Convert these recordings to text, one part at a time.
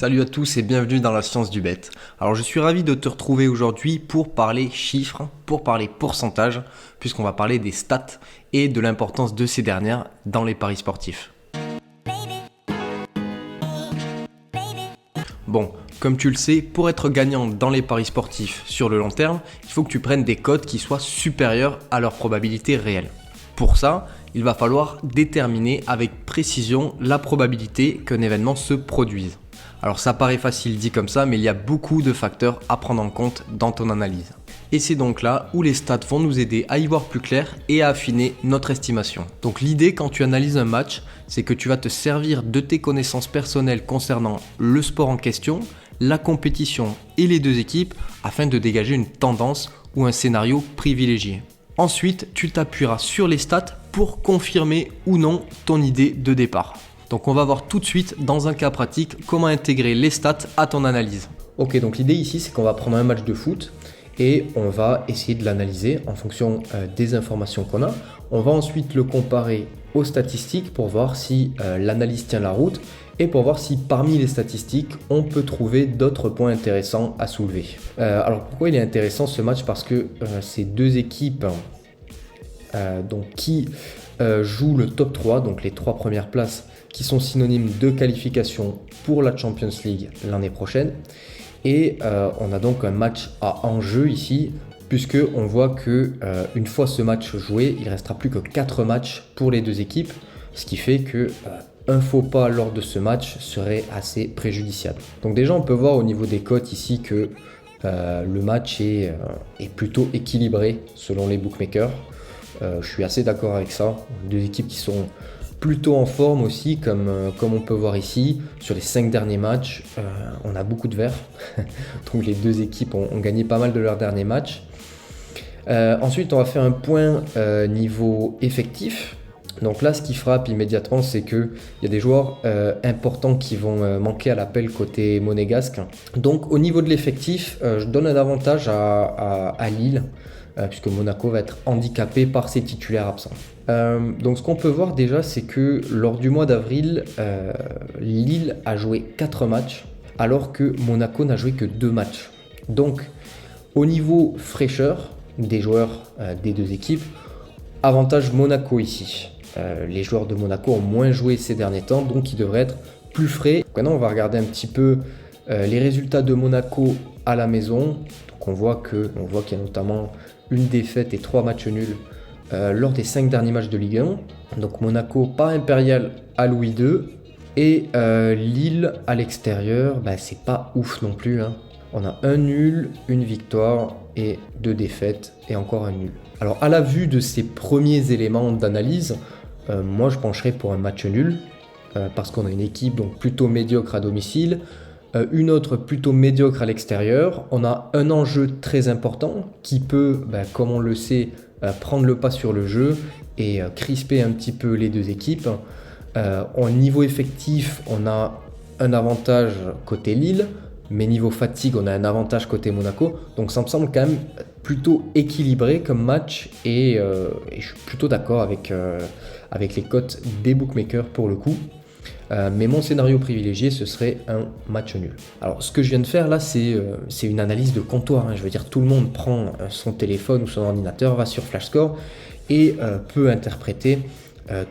Salut à tous et bienvenue dans la science du bet. Alors je suis ravi de te retrouver aujourd'hui pour parler chiffres, pour parler pourcentage, puisqu'on va parler des stats et de l'importance de ces dernières dans les paris sportifs. Bon, comme tu le sais, pour être gagnant dans les paris sportifs sur le long terme, il faut que tu prennes des cotes qui soient supérieures à leur probabilité réelle. Pour ça, il va falloir déterminer avec précision la probabilité qu'un événement se produise. Alors ça paraît facile dit comme ça, mais il y a beaucoup de facteurs à prendre en compte dans ton analyse. Et c'est donc là où les stats vont nous aider à y voir plus clair et à affiner notre estimation. Donc l'idée quand tu analyses un match, c'est que tu vas te servir de tes connaissances personnelles concernant le sport en question, la compétition et les deux équipes afin de dégager une tendance ou un scénario privilégié. Ensuite, tu t'appuieras sur les stats pour confirmer ou non ton idée de départ. Donc on va voir tout de suite dans un cas pratique comment intégrer les stats à ton analyse. Ok, donc l'idée ici c'est qu'on va prendre un match de foot et on va essayer de l'analyser en fonction des informations qu'on a. On va ensuite le comparer aux statistiques pour voir si l'analyse tient la route et pour voir si parmi les statistiques on peut trouver d'autres points intéressants à soulever. Alors pourquoi il est intéressant ce match? Parce que ces deux équipes qui jouent le top 3, donc les 3 premières places qui sont synonymes de qualification pour la Champions League l'année prochaine. Et on a donc un match à enjeu ici, puisque on voit que une fois ce match joué, il ne restera plus que 4 matchs pour les deux équipes, ce qui fait que un faux pas lors de ce match serait assez préjudiciable. Donc déjà on peut voir au niveau des cotes ici que le match est plutôt équilibré selon les bookmakers. Je suis assez d'accord avec ça. Deux équipes qui sont plutôt en forme aussi, comme on peut voir ici. Sur les 5 derniers matchs, on a beaucoup de verts. Donc les deux équipes ont gagné pas mal de leurs derniers matchs. Ensuite, on va faire un point niveau effectif. Donc là, ce qui frappe immédiatement, c'est qu'il y a des joueurs importants qui vont manquer à l'appel côté monégasque. Donc au niveau de l'effectif, je donne un avantage à Lille, puisque Monaco va être handicapé par ses titulaires absents. Donc ce qu'on peut voir déjà, c'est que lors du mois d'avril, Lille a joué 4 matchs, alors que Monaco n'a joué que 2 matchs. Donc au niveau fraîcheur des joueurs des deux équipes, avantage Monaco ici. Les joueurs de Monaco ont moins joué ces derniers temps, donc ils devraient être plus frais. Maintenant on va regarder un petit peu les résultats de Monaco à la maison. Donc on voit qu'il y a notamment une défaite et 3 matchs nuls lors des 5 derniers matchs de Ligue 1. Donc Monaco pas impérial à Louis II. Et Lille à l'extérieur, c'est pas ouf non plus. On a un nul, une victoire et 2 défaites et encore un nul. Alors à la vue de ces premiers éléments d'analyse, moi je pencherais pour un match nul. Parce qu'on a une équipe donc plutôt médiocre à domicile, une autre plutôt médiocre à l'extérieur. On a un enjeu très important qui peut, comme on le sait, prendre le pas sur le jeu et crisper un petit peu les deux équipes. Au niveau effectif, on a un avantage côté Lille, mais niveau fatigue, on a un avantage côté Monaco. Donc ça me semble quand même plutôt équilibré comme match et je suis plutôt d'accord avec les cotes des bookmakers pour le coup. Mais mon scénario privilégié, ce serait un match nul. Alors, ce que je viens de faire là, c'est une analyse de comptoir. Je veux dire, tout le monde prend son téléphone ou son ordinateur, va sur Flashscore et peut interpréter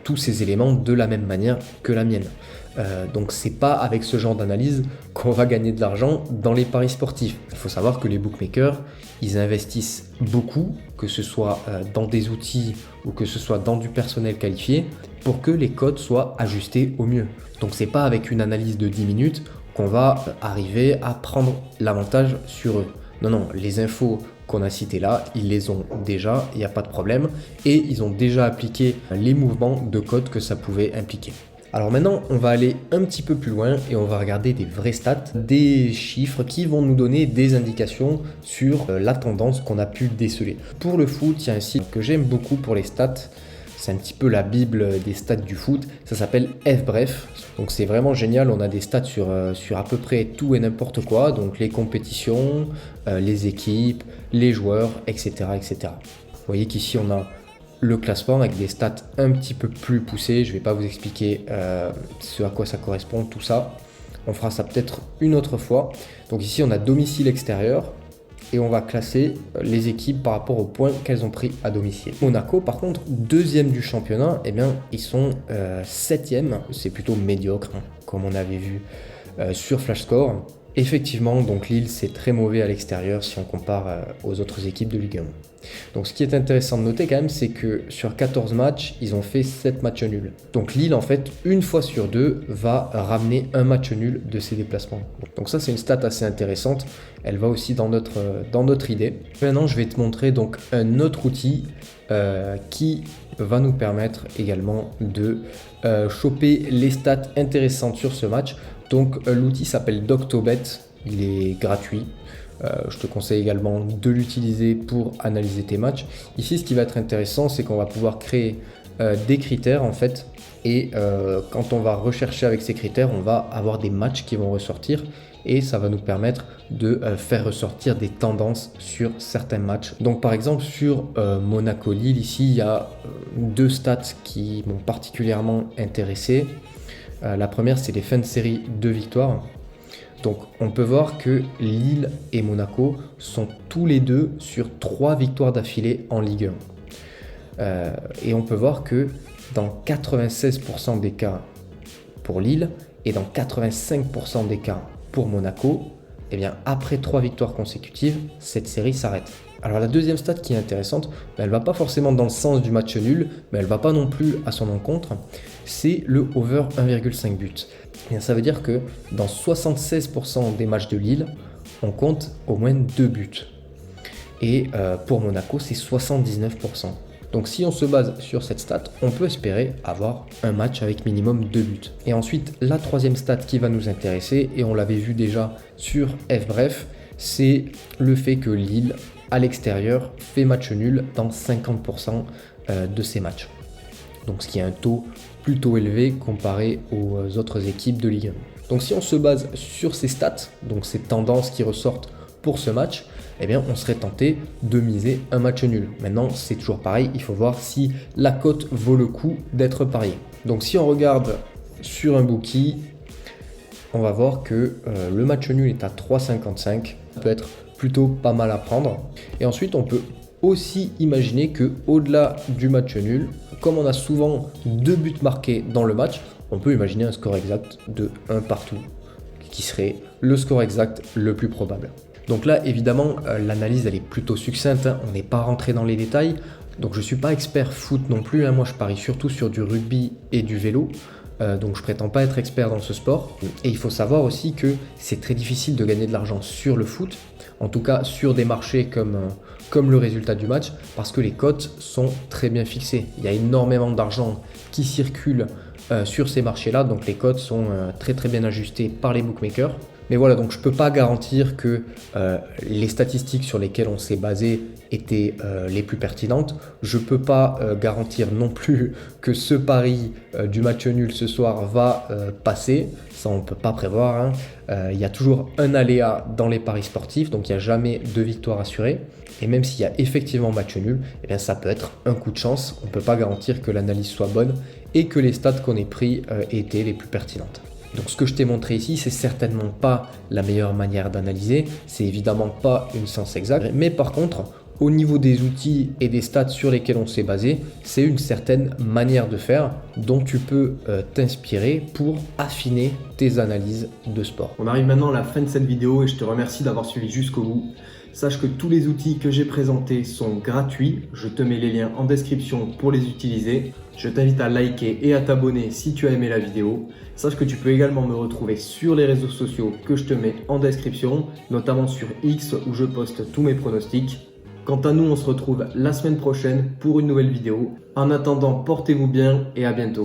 tous ces éléments de la même manière que la mienne. Donc, c'est pas avec ce genre d'analyse qu'on va gagner de l'argent dans les paris sportifs. Il faut savoir que les bookmakers, ils investissent beaucoup, que ce soit dans des outils ou que ce soit dans du personnel qualifié, pour que les cotes soient ajustées au mieux. Donc c'est pas avec une analyse de 10 minutes qu'on va arriver à prendre l'avantage sur eux. Non, les infos qu'on a citées là, ils les ont déjà, il n'y a pas de problème, et ils ont déjà appliqué les mouvements de cotes que ça pouvait impliquer. Alors maintenant, on va aller un petit peu plus loin et on va regarder des vrais stats, des chiffres qui vont nous donner des indications sur la tendance qu'on a pu déceler. Pour le foot, il y a un site que j'aime beaucoup pour les stats. C'est un petit peu la bible des stats du foot. Ça s'appelle FBref. Donc c'est vraiment génial. On a des stats sur à peu près tout et n'importe quoi. Donc les compétitions, les équipes, les joueurs, etc., etc. Vous voyez qu'ici on a le classement avec des stats un petit peu plus poussées. Je ne vais pas vous expliquer ce à quoi ça correspond, tout ça. On fera ça peut-être une autre fois. Donc ici, on a domicile extérieur et on va classer les équipes par rapport aux points qu'elles ont pris à domicile. Monaco, par contre, deuxième du championnat, eh bien, ils sont septième. C'est plutôt médiocre, hein, comme on avait vu sur Flash Score. Effectivement, donc Lille, c'est très mauvais à l'extérieur si on compare aux autres équipes de Ligue 1. Donc ce qui est intéressant de noter quand même, c'est que sur 14 matchs, ils ont fait 7 matchs nuls. Donc Lille, en fait, une fois sur deux, va ramener un match nul de ses déplacements. Donc ça, c'est une stat assez intéressante. Elle va aussi dans notre idée. Maintenant, je vais te montrer donc un autre outil qui va nous permettre également de choper les stats intéressantes sur ce match. Donc l'outil s'appelle Doctobet, il est gratuit. Je te conseille également de l'utiliser pour analyser tes matchs. Ici, ce qui va être intéressant, c'est qu'on va pouvoir créer des critères en fait. Et quand on va rechercher avec ces critères, on va avoir des matchs qui vont ressortir. Et ça va nous permettre de faire ressortir des tendances sur certains matchs. Donc par exemple sur Monaco-Lille, ici, il y a deux stats qui m'ont particulièrement intéressé. La première, c'est les fins de série de victoires. Donc on peut voir que Lille et Monaco sont tous les deux sur 3 victoires d'affilée en Ligue 1. Et on peut voir que dans 96% des cas pour Lille et dans 85% des cas pour Monaco, eh bien après 3 victoires consécutives, cette série s'arrête. Alors la deuxième stat qui est intéressante, elle ne va pas forcément dans le sens du match nul, mais elle ne va pas non plus à son encontre, c'est le over 1,5 buts. Eh bien, ça veut dire que dans 76% des matchs de Lille, on compte au moins 2 buts. Et pour Monaco, c'est 79%. Donc si on se base sur cette stat, on peut espérer avoir un match avec minimum 2 buts. Et ensuite, la troisième stat qui va nous intéresser, et on l'avait vu déjà sur FBref, c'est le fait que Lille, à l'extérieur, fait match nul dans 50% de ses matchs. Donc ce qui est un taux plutôt élevé comparé aux autres équipes de Ligue 1. Donc si on se base sur ces stats, donc ces tendances qui ressortent pour ce match, eh bien on serait tenté de miser un match nul. Maintenant c'est toujours pareil, il faut voir si la cote vaut le coup d'être pariée. Donc si on regarde sur un bookie, on va voir que le match nul est à 3,55, ça peut être plutôt pas mal à prendre. Et ensuite on peut aussi imaginer que au-delà du match nul, comme on a souvent 2 buts marqués dans le match, on peut imaginer un score exact de 1 partout, qui serait le score exact le plus probable. Donc là, évidemment, l'analyse elle est plutôt succincte, hein. On n'est pas rentré dans les détails. Donc je ne suis pas expert foot non plus, hein. Moi je parie surtout sur du rugby et du vélo. Donc je prétends pas être expert dans ce sport. Et il faut savoir aussi que c'est très difficile de gagner de l'argent sur le foot, en tout cas sur des marchés comme le résultat du match, parce que les cotes sont très bien fixées. Il y a énormément d'argent qui circule sur ces marchés-là, donc les cotes sont très très bien ajustées par les bookmakers. Mais voilà, donc je ne peux pas garantir que les statistiques sur lesquelles on s'est basé étaient les plus pertinentes. Je ne peux pas garantir non plus que ce pari du match nul ce soir va passer. Ça, on ne peut pas prévoir, hein. Il y a toujours un aléa dans les paris sportifs, donc il n'y a jamais de victoire assurée. Et même s'il y a effectivement match nul, eh bien, ça peut être un coup de chance. On ne peut pas garantir que l'analyse soit bonne et que les stats qu'on ait pris étaient les plus pertinentes. Donc ce que je t'ai montré ici, c'est certainement pas la meilleure manière d'analyser, c'est évidemment pas une science exacte, mais par contre, au niveau des outils et des stats sur lesquels on s'est basé, c'est une certaine manière de faire dont tu peux t'inspirer pour affiner tes analyses de sport. On arrive maintenant à la fin de cette vidéo et je te remercie d'avoir suivi jusqu'au bout. Sache que tous les outils que j'ai présentés sont gratuits. Je te mets les liens en description pour les utiliser. Je t'invite à liker et à t'abonner si tu as aimé la vidéo. Sache que tu peux également me retrouver sur les réseaux sociaux que je te mets en description, notamment sur X où je poste tous mes pronostics. Quant à nous, on se retrouve la semaine prochaine pour une nouvelle vidéo. En attendant, portez-vous bien et à bientôt.